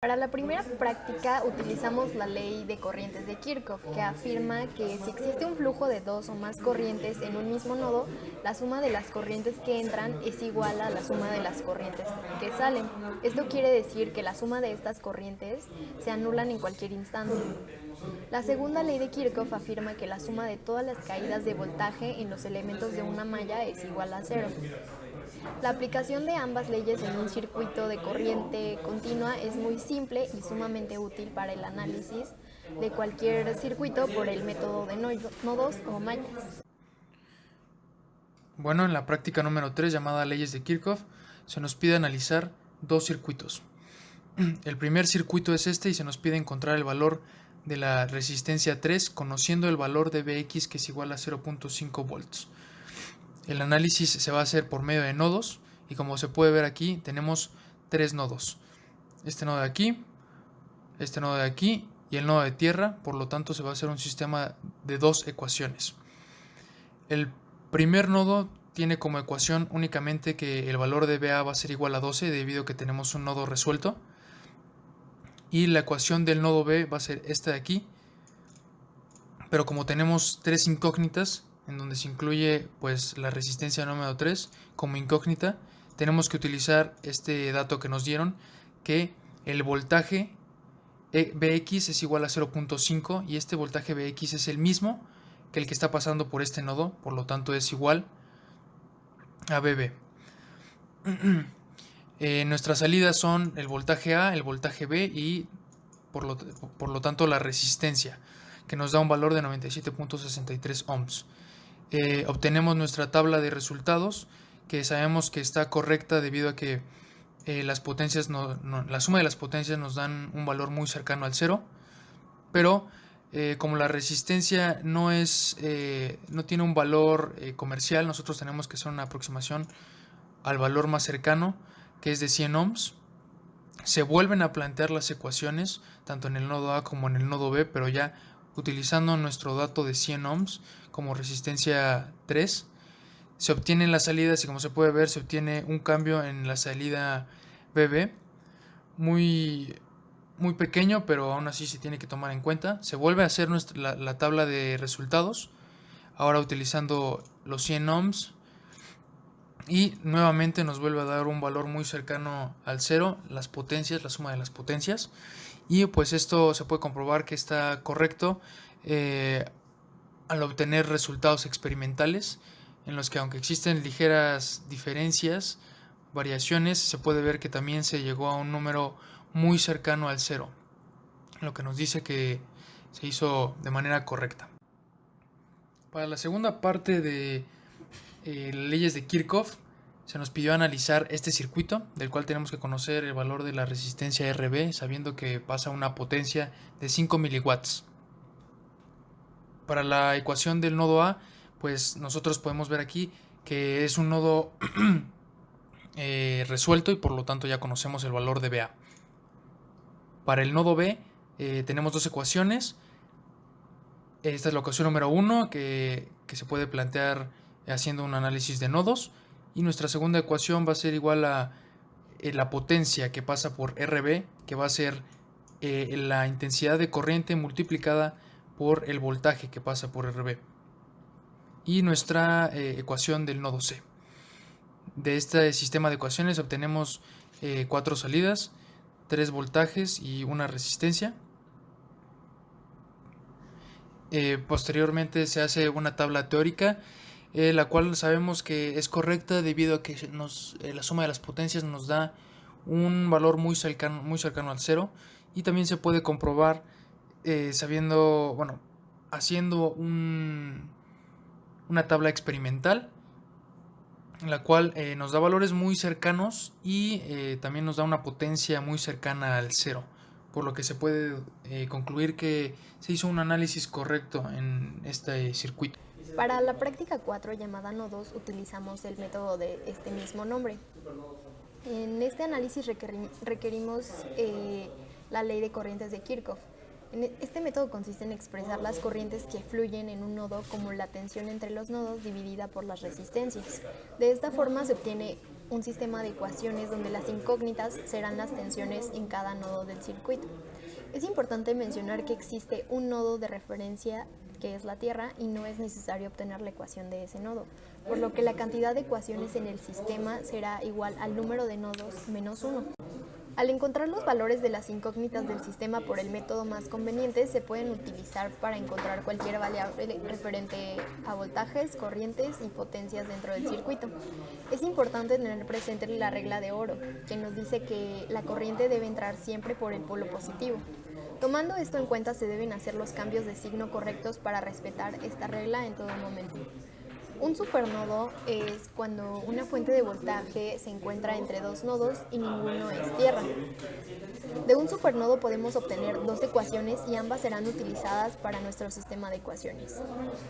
Para la primera práctica utilizamos la ley de corrientes de Kirchhoff, que afirma que si existe un flujo de dos o más corrientes en un mismo nodo, la suma de las corrientes que entran es igual a la suma de las corrientes que salen. Esto quiere decir que la suma de estas corrientes se anulan en cualquier instante. La segunda ley de Kirchhoff afirma que la suma de todas las caídas de voltaje en los elementos de una malla es igual a cero. La aplicación de ambas leyes en un circuito de corriente continua es muy simple y sumamente útil para el análisis de cualquier circuito por el método de nodos o mallas. Bueno, en la práctica número 3, llamada leyes de Kirchhoff, se nos pide analizar dos circuitos. El primer circuito es este y se nos pide encontrar el valor de la resistencia 3 conociendo el valor de Vx, que es igual a 0.5 volts. El análisis se va a hacer por medio de nodos y como se puede ver aquí tenemos tres nodos. Este nodo de aquí, este nodo de aquí y el nodo de tierra, por lo tanto se va a hacer un sistema de dos ecuaciones. El primer nodo tiene como ecuación únicamente que el valor de VA va a ser igual a 12 debido a que tenemos un nodo resuelto. Y la ecuación del nodo B va a ser esta de aquí. Pero como tenemos tres incógnitas, en donde se incluye pues la resistencia número 3 como incógnita, tenemos que utilizar este dato que nos dieron, que el voltaje Vx es igual a 0.5 y este voltaje Vx es el mismo que el que está pasando por este nodo, por lo tanto es igual a Vb. Nuestras salidas son el voltaje A, el voltaje B y por lo tanto la resistencia, que nos da un valor de 97.63 ohms. Obtenemos nuestra tabla de resultados, que sabemos que está correcta debido a que las potencias la suma de las potencias nos dan un valor muy cercano al cero, pero como la resistencia no tiene un valor comercial, nosotros tenemos que hacer una aproximación al valor más cercano, que es de 100 ohms. Se vuelven a plantear las ecuaciones tanto en el nodo A como en el nodo B, pero ya utilizando nuestro dato de 100 ohms como resistencia 3. Se obtienen las salidas y como se puede ver se obtiene un cambio en la salida BB muy pequeño, pero aún así se tiene que tomar en cuenta. Se vuelve a hacer la tabla de resultados, ahora utilizando los 100 ohms, y nuevamente nos vuelve a dar un valor muy cercano al cero, las potencias, la suma de las potencias, y pues esto se puede comprobar que está correcto al obtener resultados experimentales en los que, aunque existen ligeras diferencias, variaciones, se puede ver que también se llegó a un número muy cercano al cero, lo que nos dice que se hizo de manera correcta. Para la segunda parte de leyes de Kirchhoff, se nos pidió analizar este circuito, del cual tenemos que conocer el valor de la resistencia RB, sabiendo que pasa una potencia de 5 miliwatts. Para la ecuación del nodo A, pues nosotros podemos ver aquí que es un nodo resuelto y por lo tanto ya conocemos el valor de BA. Para el nodo B tenemos dos ecuaciones. Esta es la ecuación número 1 que se puede plantear haciendo un análisis de nodos, y nuestra segunda ecuación va a ser igual a la potencia que pasa por RB, que va a ser la intensidad de corriente multiplicada por el voltaje que pasa por RB, y nuestra ecuación del nodo C. De este sistema de ecuaciones obtenemos 4 salidas, 3 voltajes y una resistencia. Posteriormente se hace una tabla teórica, la cual sabemos que es correcta debido a que la suma de las potencias nos da un valor muy cercano al cero, y también se puede comprobar haciendo una tabla experimental, la cual nos da valores muy cercanos y también nos da una potencia muy cercana al cero, por lo que se puede concluir que se hizo un análisis correcto en este circuito. Para la práctica 4, llamada nodos, utilizamos el método de este mismo nombre. En este análisis requerimos la ley de corrientes de Kirchhoff. Este método consiste en expresar las corrientes que fluyen en un nodo como la tensión entre los nodos dividida por las resistencias. De esta forma se obtiene un sistema de ecuaciones donde las incógnitas serán las tensiones en cada nodo del circuito. Es importante mencionar que existe un nodo de referencia que es la Tierra y no es necesario obtener la ecuación de ese nodo, por lo que la cantidad de ecuaciones en el sistema será igual al número de nodos menos 1. Al encontrar los valores de las incógnitas del sistema por el método más conveniente, se pueden utilizar para encontrar cualquier variable referente a voltajes, corrientes y potencias dentro del circuito. Es importante tener presente la regla de oro, que nos dice que la corriente debe entrar siempre por el polo positivo. Tomando esto en cuenta, se deben hacer los cambios de signo correctos para respetar esta regla en todo momento. Un supernodo es cuando una fuente de voltaje se encuentra entre dos nodos y ninguno es tierra. De un supernodo podemos obtener dos ecuaciones y ambas serán utilizadas para nuestro sistema de ecuaciones.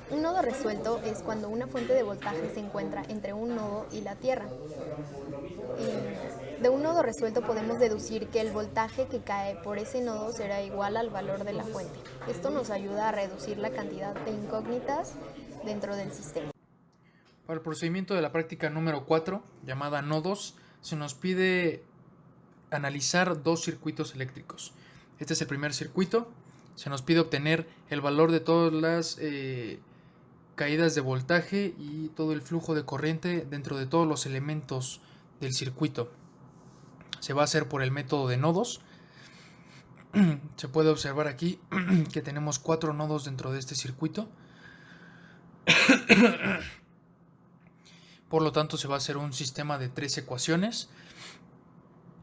Un nodo resuelto es cuando una fuente de voltaje se encuentra entre un nodo y la tierra. De un nodo resuelto podemos deducir que el voltaje que cae por ese nodo será igual al valor de la fuente. Esto nos ayuda a reducir la cantidad de incógnitas dentro del sistema. Para el procedimiento de la práctica número 4, llamada nodos, se nos pide analizar dos circuitos eléctricos. Este es el primer circuito. Se nos pide obtener el valor de todas las caídas de voltaje y todo el flujo de corriente dentro de todos los elementos del circuito. Se va a hacer por el método de nodos. Se puede observar aquí que tenemos 4 nodos dentro de este circuito. Por lo tanto, se va a hacer un sistema de 3 ecuaciones.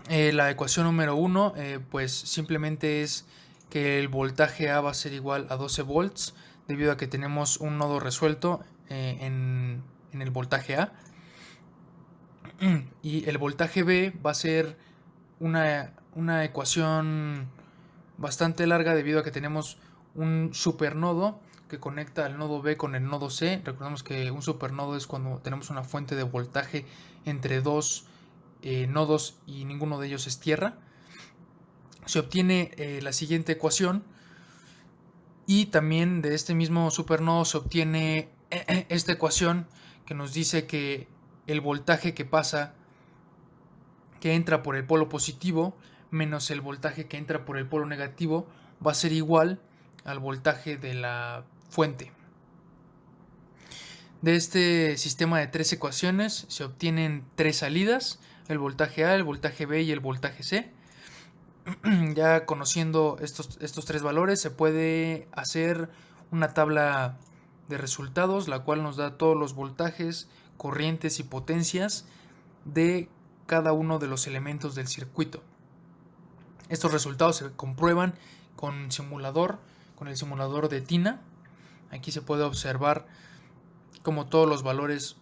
La ecuación número 1, pues simplemente es que el voltaje A va a ser igual a 12 volts, debido a que tenemos un nodo resuelto en el voltaje A. Y el voltaje B va a ser una ecuación bastante larga, debido a que tenemos un supernodo que conecta al nodo B con el nodo C. Recordemos que un supernodo es cuando tenemos una fuente de voltaje entre dos nodos y ninguno de ellos es tierra. Se obtiene la siguiente ecuación, y también de este mismo supernodo se obtiene esta ecuación que nos dice que el voltaje que entra por el polo positivo menos el voltaje que entra por el polo negativo va a ser igual al voltaje de la fuente. De este sistema de 3 ecuaciones se obtienen 3 salidas: el voltaje A, el voltaje B y el voltaje C. Ya conociendo estos 3 valores, se puede hacer una tabla de resultados, la cual nos da todos los voltajes, corrientes y potencias de cada uno de los elementos del circuito. Estos resultados se comprueban con el simulador de Tina. Aquí se puede observar cómo todos los valores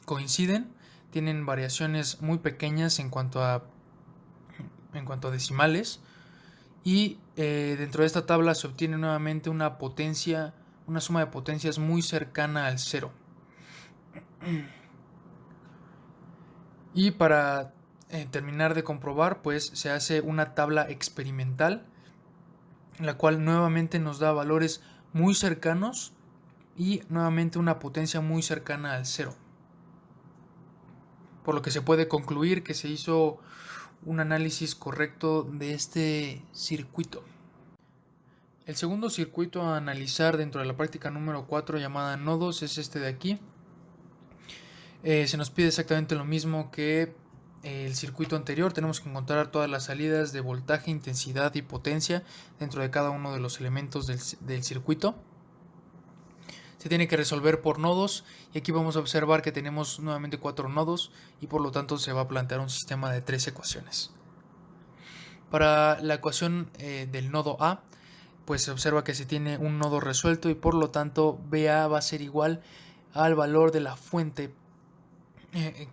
coinciden. Tienen variaciones muy pequeñas en cuanto a decimales. Y dentro de esta tabla se obtiene nuevamente una suma de potencias muy cercana al cero. Y para terminar de comprobar, pues se hace una tabla experimental, la cual nuevamente nos da valores muy cercanos y nuevamente una potencia muy cercana al cero. Por lo que se puede concluir que se hizo un análisis correcto de este circuito. El segundo circuito a analizar dentro de la práctica número 4, llamada nodos, es este de aquí. Se nos pide exactamente lo mismo que el circuito anterior. Tenemos que encontrar todas las salidas de voltaje, intensidad y potencia dentro de cada uno de los elementos del circuito. Se tiene que resolver por nodos, y aquí vamos a observar que tenemos nuevamente 4 nodos, y por lo tanto se va a plantear un sistema de 3 ecuaciones. Para la ecuación del nodo A, pues se observa que se tiene un nodo resuelto, y por lo tanto BA va a ser igual al valor de la fuente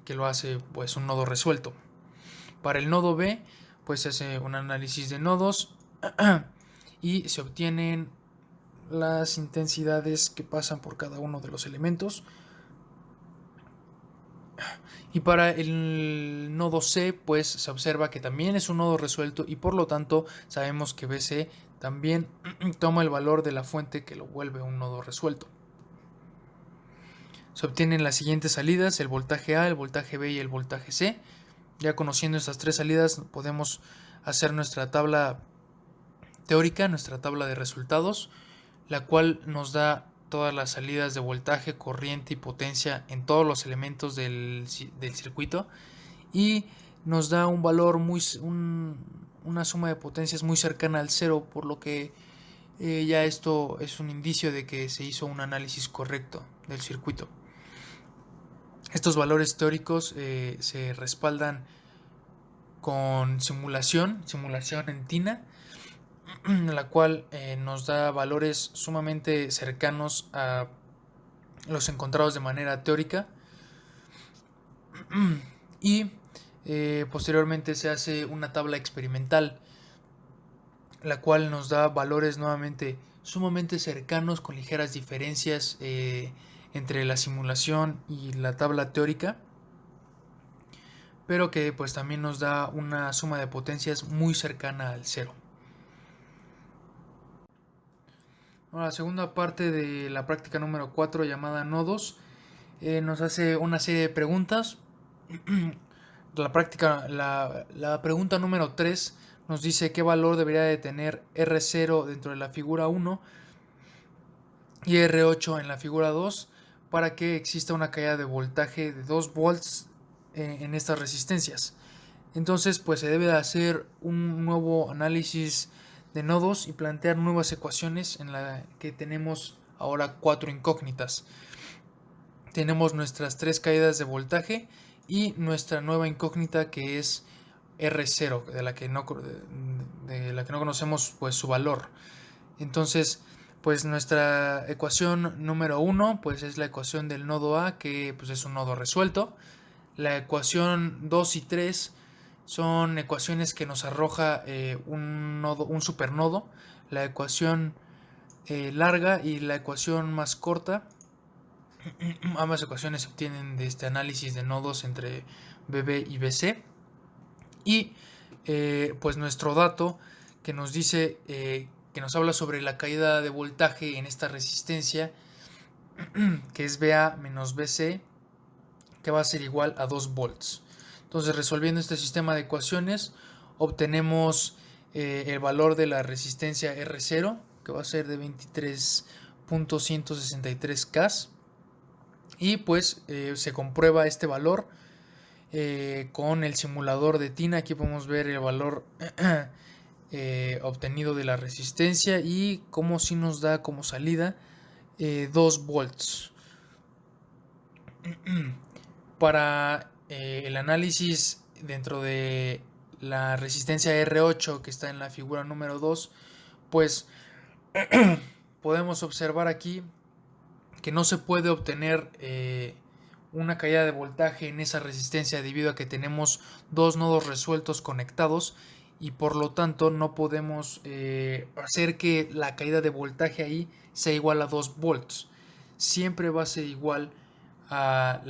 que lo hace pues un nodo resuelto. Para el nodo B, pues se hace un análisis de nodos y se obtienen las intensidades que pasan por cada uno de los elementos. Y para el nodo C, pues se observa que también es un nodo resuelto, y por lo tanto sabemos que BC también toma el valor de la fuente que lo vuelve un nodo resuelto. Se obtienen las siguientes salidas: el voltaje A, el voltaje B y el voltaje C. Ya conociendo estas tres salidas podemos hacer nuestra tabla teórica, nuestra tabla de resultados, la cual nos da todas las salidas de voltaje, corriente y potencia en todos los elementos del circuito, y nos da un valor una suma de potencias muy cercana al cero, por lo que ya esto es un indicio de que se hizo un análisis correcto del circuito. Estos valores teóricos se respaldan con simulación en Tina, la cual nos da valores sumamente cercanos a los encontrados de manera teórica, y posteriormente se hace una tabla experimental, la cual nos da valores nuevamente sumamente cercanos, con ligeras diferencias entre la simulación y la tabla teórica, pero que pues también nos da una suma de potencias muy cercana al cero. La segunda parte de la práctica número 4, llamada nodos, nos hace una serie de preguntas. La pregunta número 3 nos dice qué valor debería de tener R0 dentro de la figura 1 y R8 en la figura 2 para que exista una caída de voltaje de 2 volts en estas resistencias. Entonces pues se debe de hacer un nuevo análisis de nodos y plantear nuevas ecuaciones, en la que tenemos ahora 4 incógnitas. Tenemos nuestras 3 caídas de voltaje y nuestra nueva incógnita, que es R0, de la que no conocemos pues su valor. Entonces pues nuestra ecuación número 1 pues es la ecuación del nodo A, que pues es un nodo resuelto. La ecuación 2 y 3 son ecuaciones que nos arroja un supernodo. La ecuación larga y la ecuación más corta, ambas ecuaciones se obtienen de este análisis de nodos entre BB y BC. Y pues nuestro dato que nos dice, que nos habla sobre la caída de voltaje en esta resistencia, que es BA menos BC, que va a ser igual a 2 volts. Entonces, resolviendo este sistema de ecuaciones, obtenemos el valor de la resistencia R0, que va a ser de 23.163 K, y pues se comprueba este valor con el simulador de Tina. Aquí podemos ver el valor obtenido de la resistencia y cómo si nos da como salida 2 volts. Para el análisis dentro de la resistencia R8, que está en la figura número 2, pues podemos observar aquí que no se puede obtener una caída de voltaje en esa resistencia, debido a que tenemos 2 nodos resueltos conectados, y por lo tanto no podemos hacer que la caída de voltaje ahí sea igual a 2 volts. Siempre va a ser igual a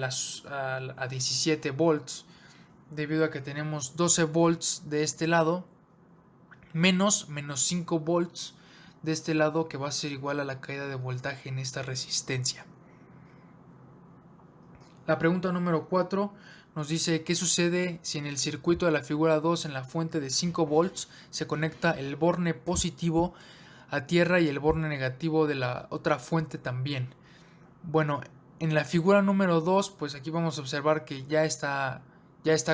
17 volts, debido a que tenemos 12 volts de este lado menos 5 volts de este lado, que va a ser igual a la caída de voltaje en esta resistencia. La pregunta número 4 nos dice qué sucede si en el circuito de la figura 2, en la fuente de 5 volts, se conecta el borne positivo a tierra y el borne negativo de la otra fuente también. Bueno, en la figura número 2, pues aquí vamos a observar que ya está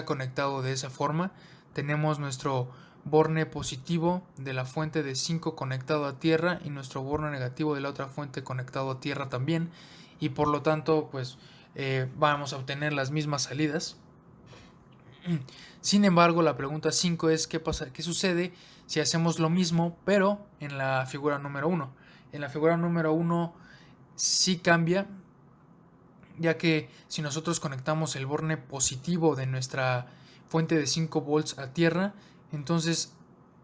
conectado de esa forma. Tenemos nuestro borne positivo de la fuente de 5 conectado a tierra y nuestro borne negativo de la otra fuente conectado a tierra también, y por lo tanto pues vamos a obtener las mismas salidas. Sin embargo, la pregunta 5 es qué sucede si hacemos lo mismo pero en la figura número 1. En la figura número 1 sí cambia, ya que si nosotros conectamos el borne positivo de nuestra fuente de 5 volts a tierra, entonces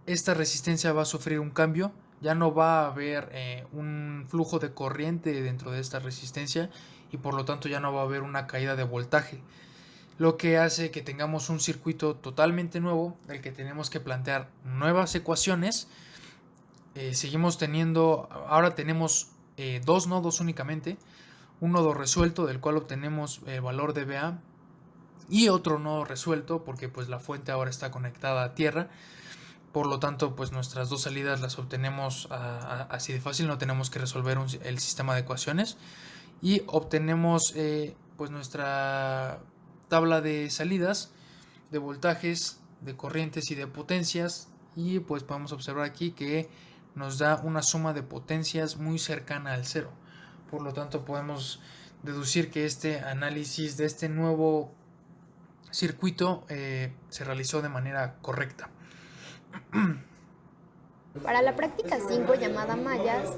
esta resistencia va a sufrir un cambio. Ya no va a haber un flujo de corriente dentro de esta resistencia, y por lo tanto ya no va a haber una caída de voltaje, lo que hace que tengamos un circuito totalmente nuevo del que tenemos que plantear nuevas ecuaciones. Ahora tenemos 2 nodos únicamente, un nodo resuelto del cual obtenemos el valor de VA y otro nodo resuelto porque pues la fuente ahora está conectada a tierra. Por lo tanto, pues nuestras dos salidas las obtenemos así de fácil, no tenemos que resolver el sistema de ecuaciones y obtenemos pues nuestra tabla de salidas, de voltajes, de corrientes y de potencias, y pues podemos observar aquí que nos da una suma de potencias muy cercana al cero. Por lo tanto, podemos deducir que este análisis de este nuevo circuito se realizó de manera correcta. Para la práctica 5 llamada mallas,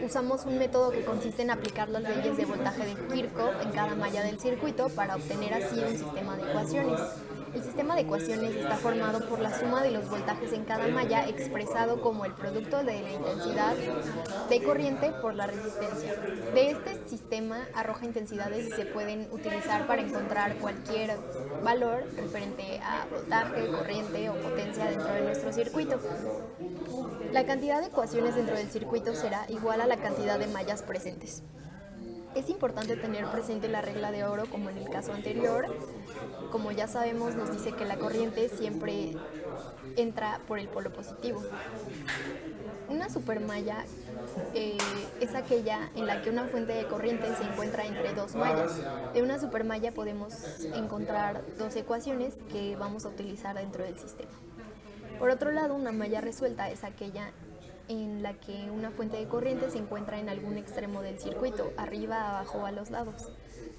usamos un método que consiste en aplicar las leyes de voltaje de Kirchhoff en cada malla del circuito para obtener así un sistema de ecuaciones. El sistema de ecuaciones está formado por la suma de los voltajes en cada malla expresado como el producto de la intensidad de corriente por la resistencia. De este sistema arroja intensidades y se pueden utilizar para encontrar cualquier valor referente a voltaje, corriente o potencia dentro de nuestro circuito. La cantidad de ecuaciones dentro del circuito será igual a la cantidad de mallas presentes. Es importante tener presente la regla de oro como en el caso anterior. Como ya sabemos, nos dice que la corriente siempre entra por el polo positivo. Una supermalla es aquella en la que una fuente de corriente se encuentra entre dos mallas. De una supermalla podemos encontrar dos ecuaciones que vamos a utilizar dentro del sistema. Por otro lado, una malla resuelta es aquella en la que una fuente de corriente se encuentra en algún extremo del circuito, arriba, abajo o a los lados.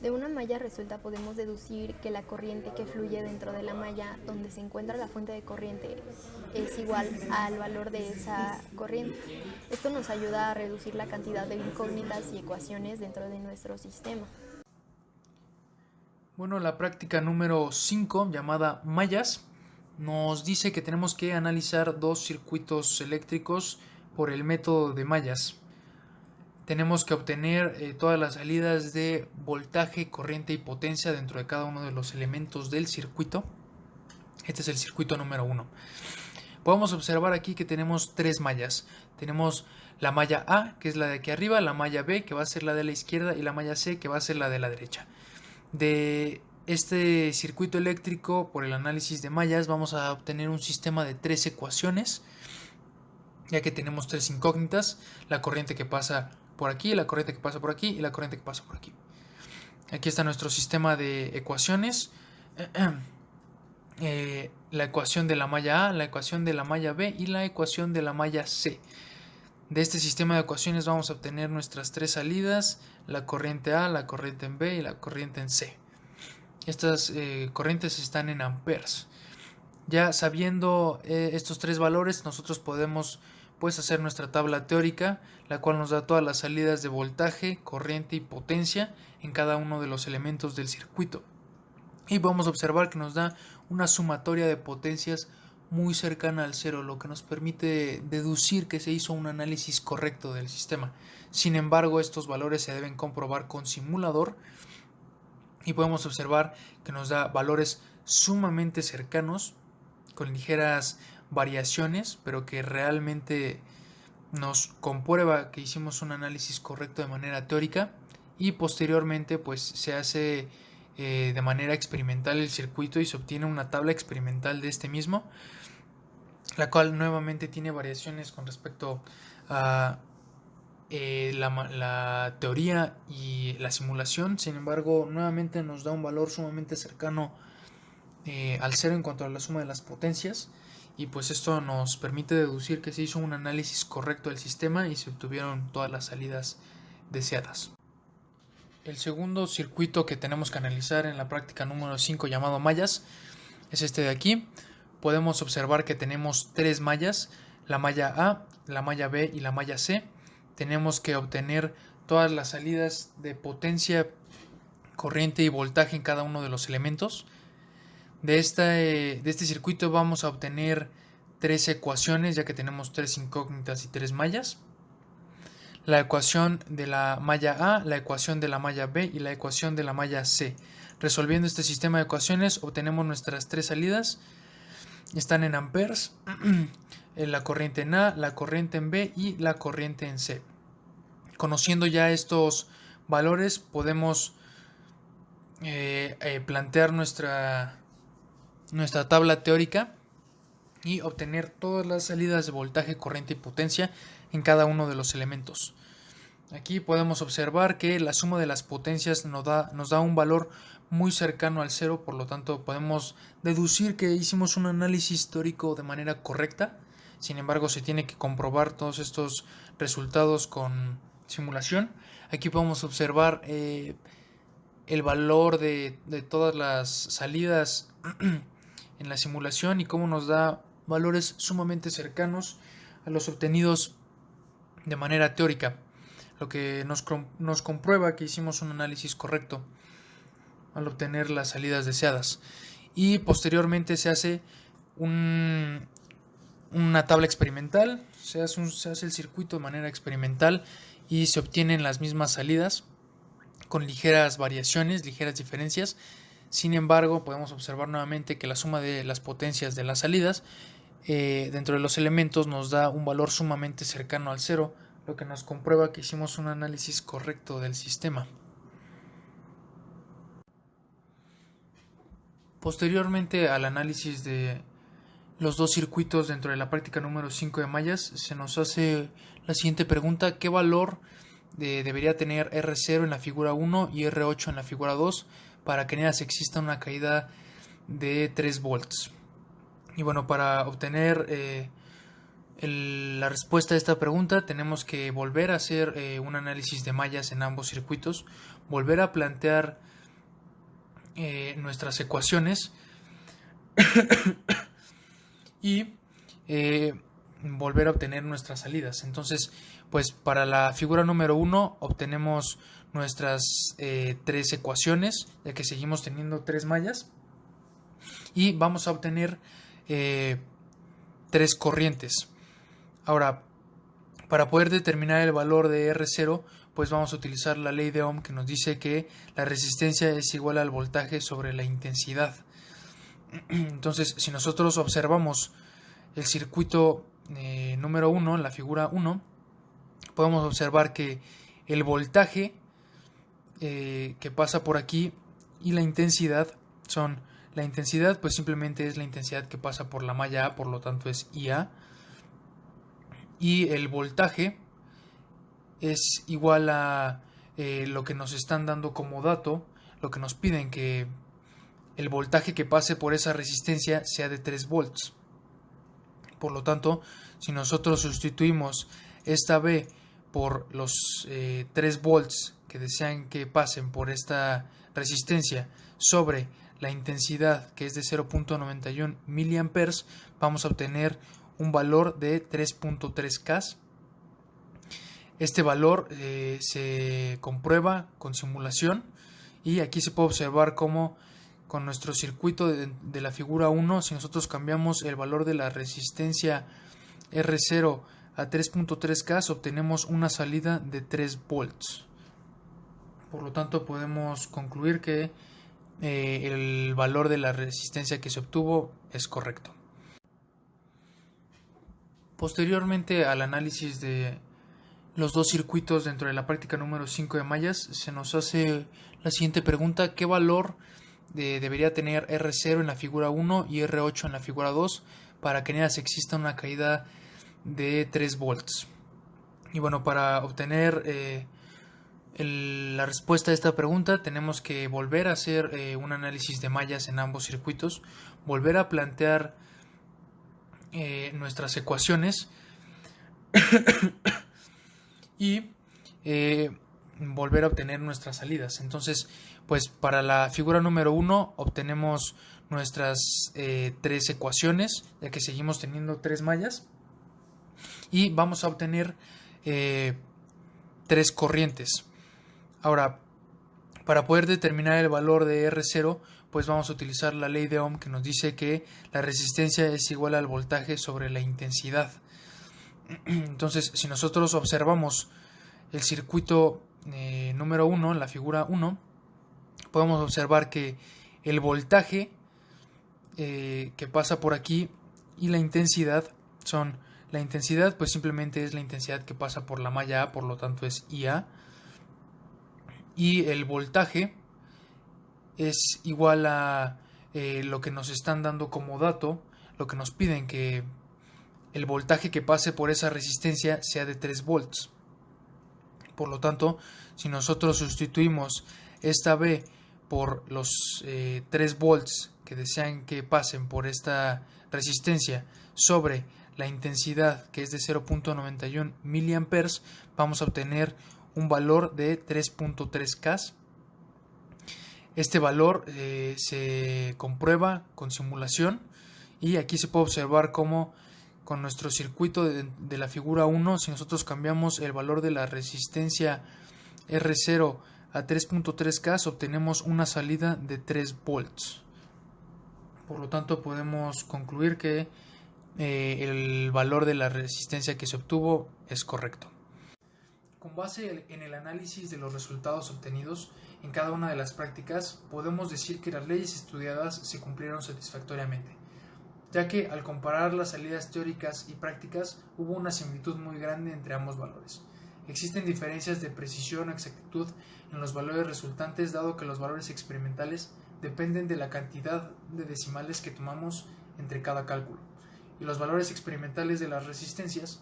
De una malla resuelta podemos deducir que la corriente que fluye dentro de la malla donde se encuentra la fuente de corriente es igual al valor de esa corriente. Esto nos ayuda a reducir la cantidad de incógnitas y ecuaciones dentro de nuestro sistema. Bueno, la práctica número 5, llamada mallas, nos dice que tenemos que analizar dos circuitos eléctricos por el método de mallas. Tenemos que obtener todas las salidas de voltaje, corriente y potencia dentro de cada uno de los elementos del circuito. Este es el circuito número 1. Podemos observar aquí que tenemos tres mallas. Tenemos la malla A, que es la de aquí arriba, la malla B, que va a ser la de la izquierda, y la malla C, que va a ser la de la derecha. De este circuito eléctrico, por el análisis de mallas, vamos a obtener un sistema de tres ecuaciones, ya que tenemos tres incógnitas: la corriente que pasa por aquí, la corriente que pasa por aquí y la corriente que pasa por aquí. Aquí está nuestro sistema de ecuaciones. La ecuación de la malla A, la ecuación de la malla B y la ecuación de la malla C. De este sistema de ecuaciones vamos a obtener nuestras tres salidas: la corriente A, la corriente en B y la corriente en C. Estas corrientes están en amperes. Ya sabiendo estos tres valores, nosotros podemos hacer nuestra tabla teórica, la cual nos da todas las salidas de voltaje, corriente y potencia en cada uno de los elementos del circuito. Y podemos observar que nos da una sumatoria de potencias muy cercana al cero, lo que nos permite deducir que se hizo un análisis correcto del sistema. Sin embargo, estos valores se deben comprobar con simulador y podemos observar que nos da valores sumamente cercanos, con ligeras variaciones, pero que realmente nos comprueba que hicimos un análisis correcto de manera teórica, y posteriormente pues se hace de manera experimental el circuito y se obtiene una tabla experimental de este mismo, la cual nuevamente tiene variaciones con respecto a la teoría y la simulación. Sin embargo, nuevamente nos da un valor sumamente cercano al cero en cuanto a la suma de las potencias, y pues esto nos permite deducir que se hizo un análisis correcto del sistema y se obtuvieron todas las salidas deseadas. El segundo circuito que tenemos que analizar en la práctica número 5, llamado mallas, es este de aquí. Podemos observar que tenemos tres mallas: la malla A, la malla B y la malla C. Tenemos que obtener todas las salidas de potencia, corriente y voltaje en cada uno de los elementos. De este circuito vamos a obtener tres ecuaciones, ya que tenemos tres incógnitas y tres mallas: la ecuación de la malla A, la ecuación de la malla B y la ecuación de la malla C. Resolviendo este sistema de ecuaciones obtenemos nuestras tres salidas. Están en amperes, la corriente en A, la corriente en B y la corriente en C. conociendo ya estos valores, podemos plantear nuestra tabla teórica y obtener todas las salidas de voltaje, corriente y potencia en cada uno de los elementos. Aquí podemos observar que la suma de las potencias nos da un valor muy cercano al cero, por lo tanto podemos deducir que hicimos un análisis teórico de manera correcta. Sin embargo, se tiene que comprobar todos estos resultados con simulación. Aquí podemos observar el valor de todas las salidas en la simulación y cómo nos da valores sumamente cercanos a los obtenidos de manera teórica, lo que nos comprueba que hicimos un análisis correcto al obtener las salidas deseadas. Y posteriormente se hace una tabla experimental, se hace el circuito de manera experimental y se obtienen las mismas salidas con ligeras variaciones, ligeras diferencias. Sin embargo, podemos observar nuevamente que la suma de las potencias de las salidas dentro de los elementos nos da un valor sumamente cercano al cero, lo que nos comprueba que hicimos un análisis correcto del sistema. Posteriormente al análisis de los dos circuitos dentro de la práctica número 5 de mallas, se nos hace la siguiente pregunta: ¿qué valor debería tener R0 en la figura 1 y R8 en la figura 2 para que en ellas exista una caída de 3 volts? Y bueno, para obtener la respuesta a esta pregunta tenemos que volver a hacer un análisis de mallas en ambos circuitos, volver a plantear nuestras ecuaciones y volver a obtener nuestras salidas. Entonces, pues para la figura número 1 obtenemos nuestras 3 ecuaciones, ya que seguimos teniendo 3 mallas, y vamos a obtener 3 corrientes. Ahora, para poder determinar el valor de R0, pues vamos a utilizar la ley de Ohm, que nos dice que la resistencia es igual al voltaje sobre la intensidad. Entonces, si nosotros observamos el circuito número 1, la figura 1, podemos observar que el voltaje que pasa por aquí y la intensidad son... La intensidad pues simplemente es la intensidad que pasa por la malla A, por lo tanto es IA. Y el voltaje es igual a lo que nos están dando como dato, lo que nos piden, que el voltaje que pase por esa resistencia sea de 3 volts. Por lo tanto, si nosotros sustituimos esta B por los 3 volts que desean que pasen por esta resistencia sobre la intensidad, que es de 0.91 mA, vamos a obtener un valor de 3.3 K. Este valor se comprueba con simulación y aquí se puede observar cómo con nuestro circuito de la figura 1, si nosotros cambiamos el valor de la resistencia R0 a 3.3 K, obtenemos una salida de 3 volts. Por lo tanto, podemos concluir que el valor de la resistencia que se obtuvo es correcto. Posteriormente al análisis de los dos circuitos dentro de la práctica número 5 de mallas, se nos hace la siguiente pregunta: ¿qué valor debería tener R0 en la figura 1 y R8 en la figura 2 para que en ellas exista una caída de 3 volts? Y bueno, para obtener la respuesta a esta pregunta tenemos que volver a hacer un análisis de mallas en ambos circuitos, volver a plantear nuestras ecuaciones y volver a obtener nuestras salidas. Entonces, pues para la figura número 1 obtenemos nuestras 3 ecuaciones, ya que seguimos teniendo 3 mallas, y vamos a obtener 3 corrientes. Ahora, para poder determinar el valor de R0, pues vamos a utilizar la ley de Ohm, que nos dice que la resistencia es igual al voltaje sobre la intensidad. Entonces, si nosotros observamos el circuito número 1, la figura 1, podemos observar que el voltaje que pasa por aquí y la intensidad son La intensidad pues simplemente es la intensidad que pasa por la malla A, por lo tanto es IA. Y el voltaje es igual a lo que nos están dando como dato, lo que nos piden, que el voltaje que pase por esa resistencia sea de 3 volts. Por lo tanto, si nosotros sustituimos esta B por los 3 volts que desean que pasen por esta resistencia sobre la intensidad, que es de 0.91 mA, vamos a obtener un valor de 3.3 K. Este valor se comprueba con simulación, y aquí se puede observar cómo con nuestro circuito de la figura 1, si nosotros cambiamos el valor de la resistencia R0 a 3.3 K, obtenemos una salida de 3 volts. Por lo tanto, podemos concluir que el valor de la resistencia que se obtuvo es correcto. Con base en el análisis de los resultados obtenidos en cada una de las prácticas, podemos decir que las leyes estudiadas se cumplieron satisfactoriamente, ya que al comparar las salidas teóricas y prácticas hubo una similitud muy grande entre ambos valores. Existen diferencias de precisión o exactitud en los valores resultantes, dado que los valores experimentales dependen de la cantidad de decimales que tomamos entre cada cálculo, y los valores experimentales de las resistencias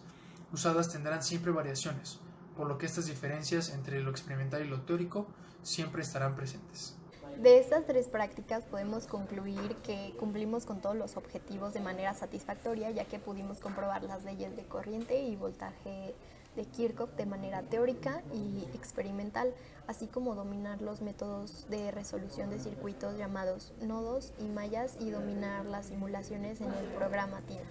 usadas tendrán siempre variaciones, por lo que estas diferencias entre lo experimental y lo teórico siempre estarán presentes. De estas 3 prácticas podemos concluir que cumplimos con todos los objetivos de manera satisfactoria, ya que pudimos comprobar las leyes de corriente y voltaje de Kirchhoff de manera teórica y experimental, así como dominar los métodos de resolución de circuitos llamados nodos y mallas, y dominar las simulaciones en el programa TINA.